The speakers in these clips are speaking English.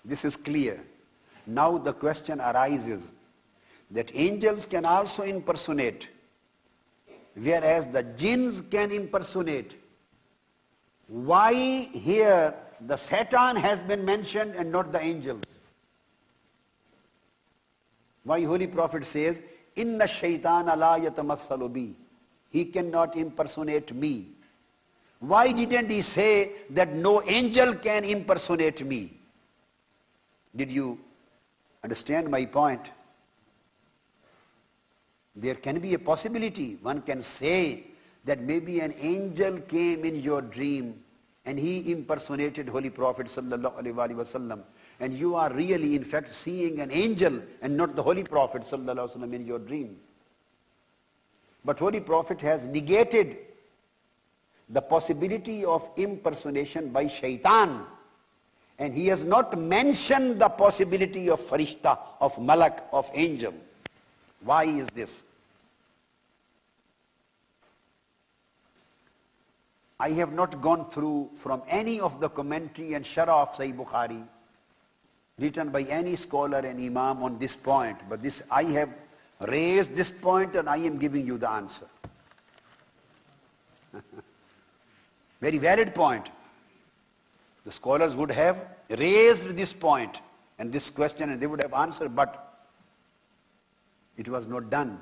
This is clear. Now the question arises that angels can also impersonate, whereas the jinns can impersonate. Why here the Satan has been mentioned and not the angels? Why Holy Prophet says, Inna shaytana la yatamathalu bi. He cannot impersonate me. Why didn't he say that no angel can impersonate me? Did you understand my point? There can be a possibility. One can say that maybe an angel came in your dream and he impersonated Holy Prophet sallallahu alaihi wasallam, and you are really in fact seeing an angel and not the Holy Prophet sallallahu alaihi wasallam in your dream. But Holy Prophet has negated the possibility of impersonation by shaitan, and he has not mentioned the possibility of farishta, of malak, of angel. Why is this? I have not gone through from any of the commentary and sharah of Sahih Bukhari written by any scholar and imam on this point, but this I have raised this point and I am giving you the answer. Very valid point. The scholars would have raised this point and this question and they would have answered, but it was not done.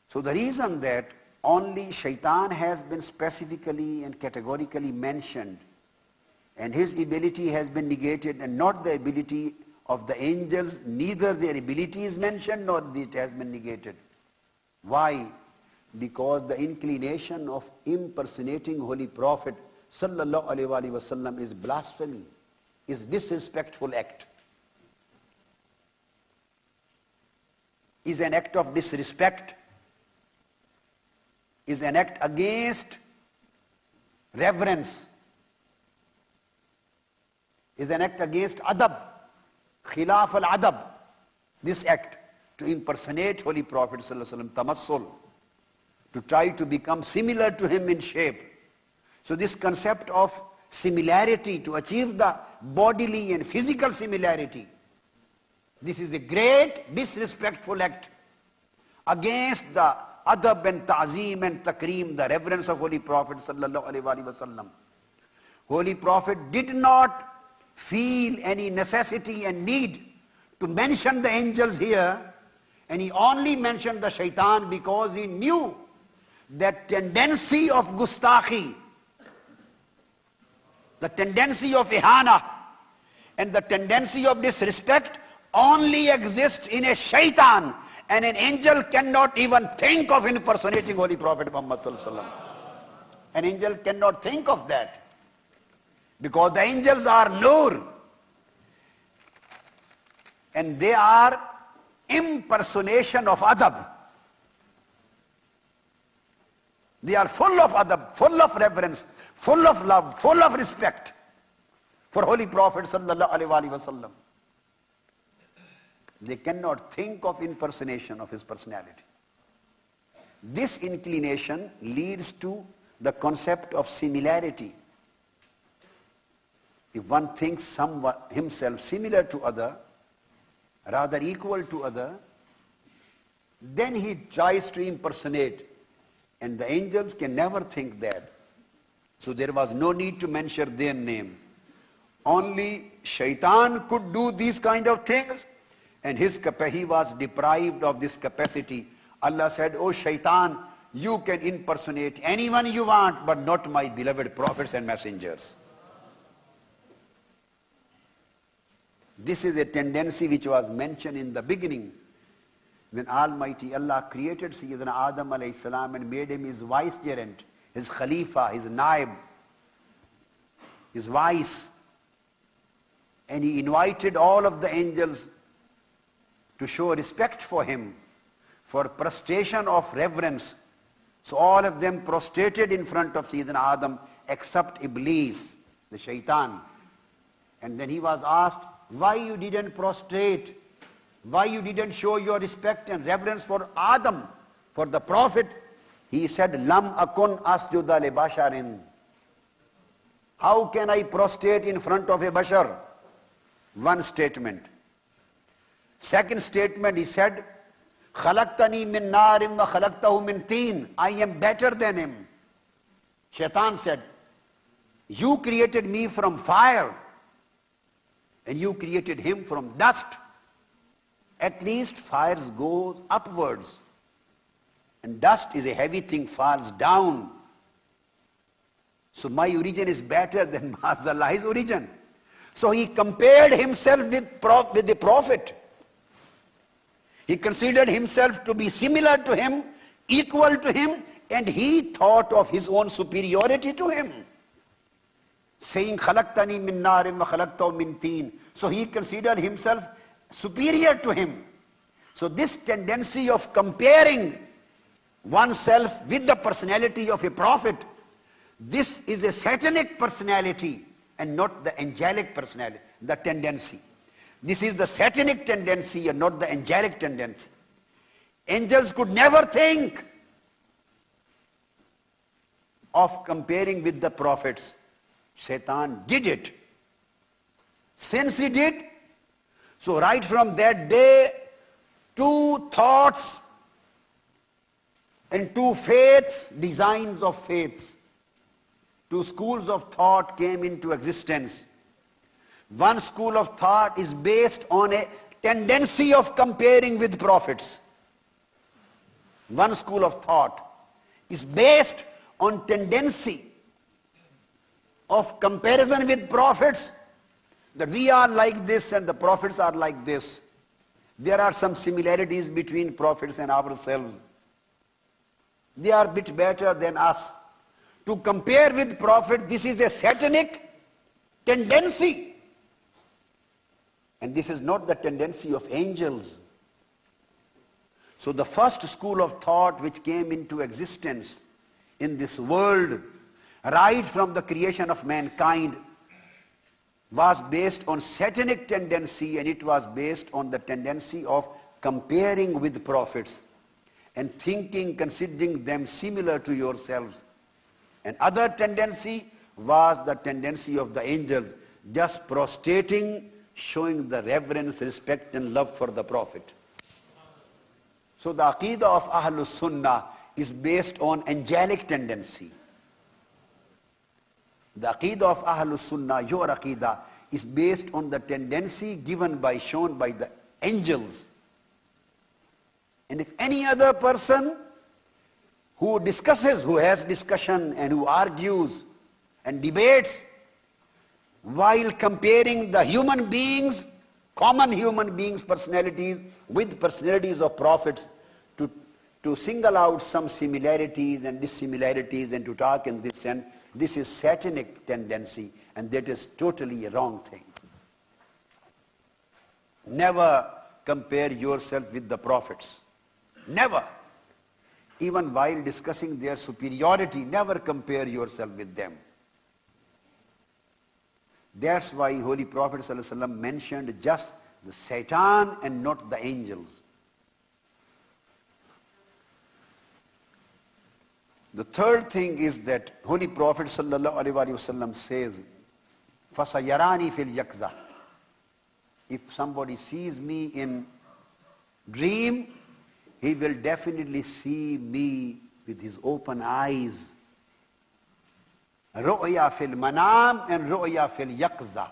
So the reason that only shaitan has been specifically and categorically mentioned and his ability has been negated and not the ability of the angels, neither their ability is mentioned nor it has been negated. Why? Because the inclination of impersonating Holy Prophet sallallahu alaihi wasallam is blasphemy, is disrespectful act, is an act of disrespect, is an act against reverence, is an act against adab, khilaf al-adab. This act to impersonate Holy Prophet sallallahu alaihi wasallam, tamassul, to try to become similar to him in shape. So this concept of similarity, to achieve the bodily and physical similarity, this is a great disrespectful act against the adab and ta'zeem and takreem, the reverence of Holy Prophet sallallahu alaihi wasallam. Holy Prophet did not feel any necessity and need to mention the angels here, and he only mentioned the shaitan because he knew that tendency of gustakhi, the tendency of ihana, and the tendency of disrespect only exists in a shaitan, and an angel cannot even think of impersonating Holy Prophet Muhammad sallallahu alaihi wasallam. An angel cannot think of that, because the angels are nur, and they are impersonation of adab. They are full of adab, full of reverence, full of love, full of respect for Holy Prophet sallallahu alaihi wasallam. They cannot think of impersonation of his personality. This inclination leads to the concept of similarity. If one thinks himself similar to other, rather equal to other, then he tries to impersonate, and the angels can never think that. So there was no need to mention their name. Only shaitan could do these kind of things, and he was deprived of this capacity. Allah said, "Oh shaitan, you can impersonate anyone you want, but not my beloved prophets and messengers." This is a tendency which was mentioned in the beginning, when Almighty Allah created Sayyidina Adam alayhi salam and made him his vicegerent, his khalifa, his naib, his vice. And he invited all of the angels to show respect for him, for prostration of reverence. So all of them prostrated in front of Sayyidina Adam except Iblis, the shaitan. And then he was asked, why you didn't prostrate? Why you didn't show your respect and reverence for Adam, for the Prophet? He said, Lam akun asjuda li basharin. How can I prostrate in front of a bashar? One statement. Second statement, he said, خَلَقْتَنِي مِن نَارٍ وَخَلَقْتَهُ مِن طِينٍ. I am better than him. Shaitan said, you created me from fire and you created him from dust. At least fire goes upwards and dust is a heavy thing, falls down. So my origin is better than Allah's origin. So he compared himself with the Prophet. He considered himself to be similar to him, equal to him, and he thought of his own superiority to him. Saying, خَلَقْتَنِي مِن نَارٍ وَخَلَقْتَهُ مِن طِينٍ. So he considered himself superior to him. So this tendency of comparing oneself with the personality of a prophet, this is a satanic personality and not the angelic personality, the tendency. This is the satanic tendency and not the angelic tendency. Angels could never think of comparing with the prophets. Shaitan did it. Since he did, so right from that day, two thoughts and two faiths, designs of faiths, two schools of thought came into existence. One school of thought is based on a tendency of comparing with prophets. One school of thought is based on tendency of comparison with prophets, that we are like this and the prophets are like this. There are some similarities between prophets and ourselves. They are a bit better than us. To compare with prophet, this is a satanic tendency. And this is not the tendency of angels. So the first school of thought which came into existence in this world, right from the creation of mankind, was based on satanic tendency, and it was based on the tendency of comparing with prophets and thinking, considering them similar to yourselves. And other tendency was the tendency of the angels, just prostrating, showing the reverence, respect and love for the prophet. So the Aqidah of Ahlus Sunnah is based on angelic tendency. The Aqidah of Ahlus Sunnah, your Aqidah, is based on the tendency shown by the angels. And if any other person who discusses, who has discussion and who argues and debates while comparing the human beings, common human beings' personalities with personalities of prophets, to single out some similarities and dissimilarities and to talk in this sense, this is satanic tendency, and that is totally a wrong thing. Never compare yourself with the prophets. Never. Even while discussing their superiority, never compare yourself with them. That's why Holy Prophet ﷺ mentioned just the Satan and not the angels. The third thing is that Holy Prophet ﷺ says, فَسَيَرَانِي فِي الْيَقْظَةِ. If somebody sees me in dream, he will definitely see me with his open eyes. رؤيا في المنام and رؤيا في اليقظة.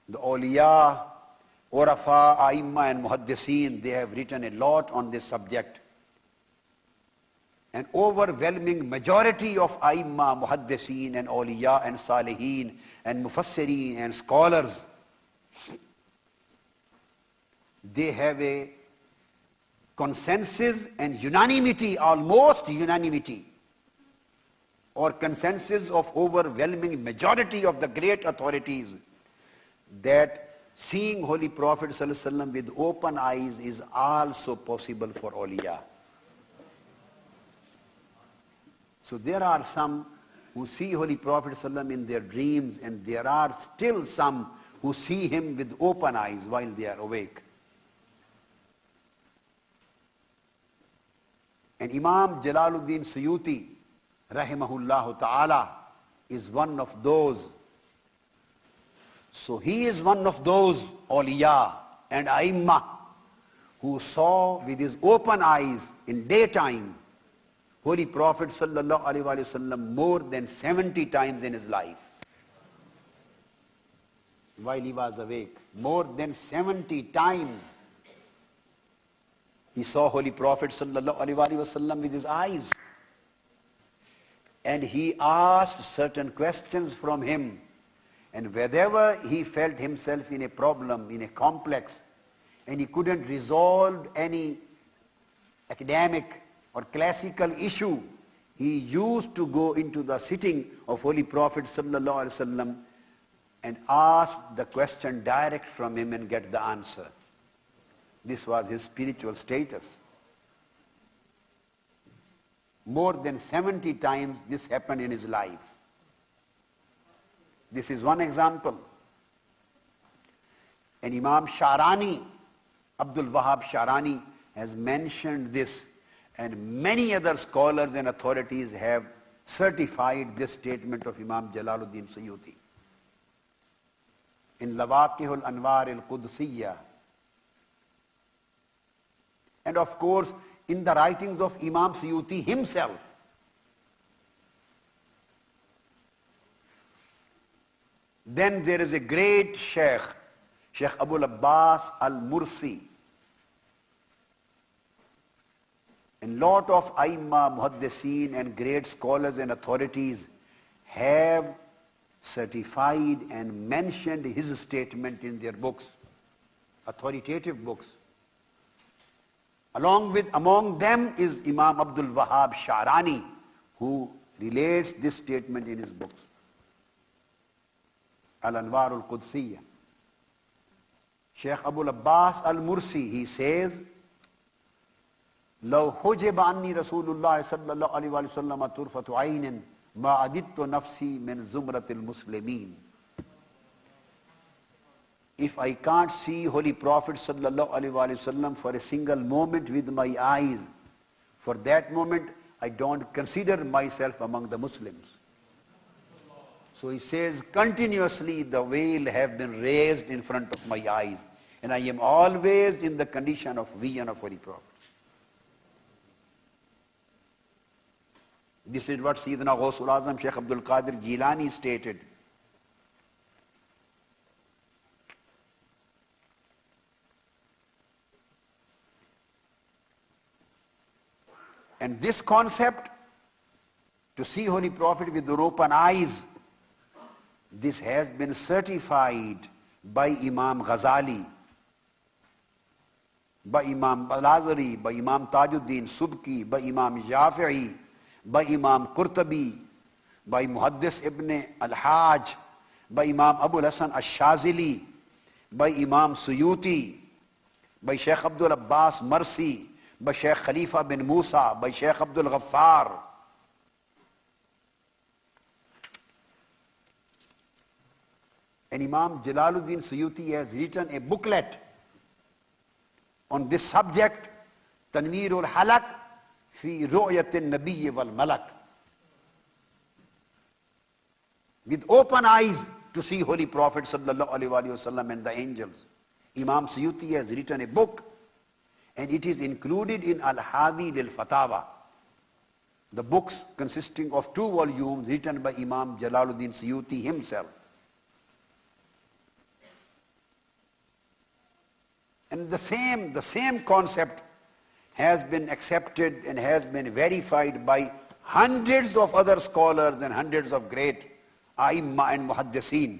The awliya, Urafa, Aimma and Muhaddiseen, they have written a lot on this subject. An overwhelming majority of Aimma, Muhaddiseen and awliya and Salihin and Mufassirin and scholars, they have a consensus and unanimity, almost unanimity, or consensus of overwhelming majority of the great authorities, that seeing Holy Prophet ﷺ with open eyes is also possible for awliya. So there are some who see Holy Prophet ﷺ in their dreams, and there are still some who see him with open eyes while they are awake. And Imam Jalaluddin Suyuti, rahimahullah ta'ala, is one of those. So he is one of those awliya and aimma who saw with his open eyes in daytime Holy Prophet sallallahu alaihi wasallam more than 70 times in his life. While he was awake, more than 70 times he saw Holy Prophet sallallahu alaihi wasallam with his eyes. And he asked certain questions from him. And whenever he felt himself in a problem, in a complex, and he couldn't resolve any academic or classical issue, he used to go into the sitting of Holy Prophet sallallahu alaihi wasallam and ask the question direct from him and get the answer. This was his spiritual status. More than 70 times this happened in his life. This is one example. And Imam Sharani, Abdul Wahab Sharani, has mentioned this, and many other scholars and authorities have certified this statement of Imam Jalaluddin Suyuti. In Lawaqihul Anwar al-Qudsiyya. And of course, in the writings of Imam Suyuti himself. Then there is a great Sheikh, Sheikh Abul Abbas al-Mursi. And lot of Aimma, Muhaddiseen and great scholars and authorities have certified and mentioned his statement in their books, authoritative books. Among them is Imam Abdul Wahab Sharani, who relates this statement in his books. Al-Anwar al-Qudsiyya. Sheikh Abul Abbas al-Mursi, he says, لو حجب عني رسول الله صلى الله عليه وسلم طرفة عين ما عددت نفسي من زمرة المسلمين. If I can't see Holy Prophet sallallahu alaihi wasallam for a single moment with my eyes, for that moment I don't consider myself among the Muslims. So he says, continuously the veil have been raised in front of my eyes, and I am always in the condition of vision of Holy Prophet. This is what Sayyidina Ghawsul Azam Shaykh Abdul Qadir Jilani stated. And this concept, to see Holy Prophet with your open eyes, this has been certified by Imam Ghazali, by Imam Al-Azhari, by Imam Tajuddin Subki, by Imam Jafi'i, by Imam Qurtubi, by Muhaddis Ibn Al-Hajj, by Imam Abu Hasan Ash-Shazili, by Imam Suyuti, by Shaykh Abdul Abbas Marsi, by Shaykh Khalifa bin Musa, by Shaykh Abdul Ghaffar. And Imam Jalaluddin Suyuti has written a booklet on this subject, Tanweerul Halak fi Ru'yatin Nabiyyi wal Malak. With open eyes to see Holy Prophet sallallahu alaihi wasallam and the angels. Imam Suyuti has written a book, and it is included in Al-Hawi lil-Fatawa, the books consisting of 2 volumes written by Imam Jalaluddin Suyuti himself. And the same concept has been accepted and has been verified by hundreds of other scholars and hundreds of great Aimma and Muhaddiseen.